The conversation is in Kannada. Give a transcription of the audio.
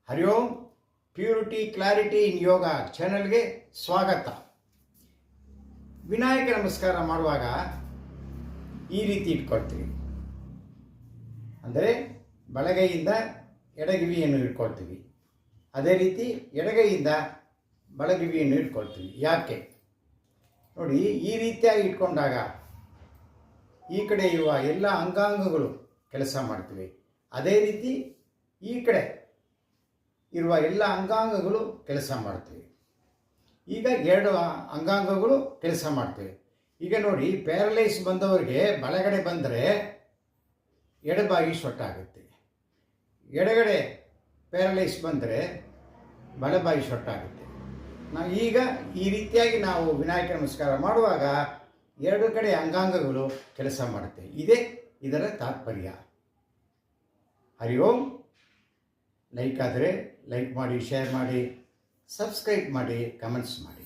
ಹರಿ ಓಂ. ಪ್ಯೂರಿಟಿ ಕ್ಲಾರಿಟಿ ಇನ್ ಯೋಗ ಚಾನಲ್ಗೆ ಸ್ವಾಗತ. ವಿನಾಯಕ ನಮಸ್ಕಾರ ಮಾಡುವಾಗ ಈ ರೀತಿ ಇಟ್ಕೊಳ್ತೀವಿ. ಅಂದರೆ ಬಲಗೈಯಿಂದ ಎಡಗಿವಿಯನ್ನು ಇಟ್ಕೊಳ್ತೀವಿ. ಅದೇ ರೀತಿ ಎಡಗೈಯಿಂದ ಬಲಗಿವಿಯನ್ನು ಇಟ್ಕೊಳ್ತೀವಿ. ಯಾಕೆ ನೋಡಿ, ಈ ರೀತಿಯಾಗಿ ಇಟ್ಕೊಂಡಾಗ ಈ ಕಡೆ ಇರುವ ಎಲ್ಲ ಅಂಗಾಂಗಗಳು ಕೆಲಸ ಮಾಡ್ತೀವಿ. ಅದೇ ರೀತಿ ಈ ಕಡೆ ಇರುವ ಎಲ್ಲ ಅಂಗಾಂಗಗಳು ಕೆಲಸ ಮಾಡ್ತೀವಿ. ಈಗ ಎರಡು ಅಂಗಾಂಗಗಳು ಕೆಲಸ ಮಾಡ್ತೀವಿ. ಈಗ ನೋಡಿ, ಪ್ಯಾರಲೈಸ್ ಬಂದವರಿಗೆ ಬಲಗಡೆ ಬಂದರೆ ಎಡಬಾಗಿ ಸೊಟ್ಟಾಗುತ್ತೆ, ಎಡಗಡೆ ಪ್ಯಾರಲೈಸ್ ಬಂದರೆ ಬಲಬಾಗಿ ಸೊಟ್ಟಾಗುತ್ತೆ. ನಾವು ಈಗ ಈ ರೀತಿಯಾಗಿ ನಾವು ವಿನಾಯಕ ನಮಸ್ಕಾರ ಮಾಡುವಾಗ ಎರಡು ಕಡೆ ಅಂಗಾಂಗಗಳು ಕೆಲಸ ಮಾಡುತ್ತೆ. ಇದೇ ಇದರ ತಾತ್ಪರ್ಯ. ಹರಿ ಓಂ. ಲೈಕ್ ಆದರೆ ಲೈಕ್ ಮಾಡಿ, ಶೇರ್ ಮಾಡಿ, ಸಬ್ಸ್ಕ್ರೈಬ್ ಮಾಡಿ, ಕಮೆಂಟ್ಸ್ ಮಾಡಿ.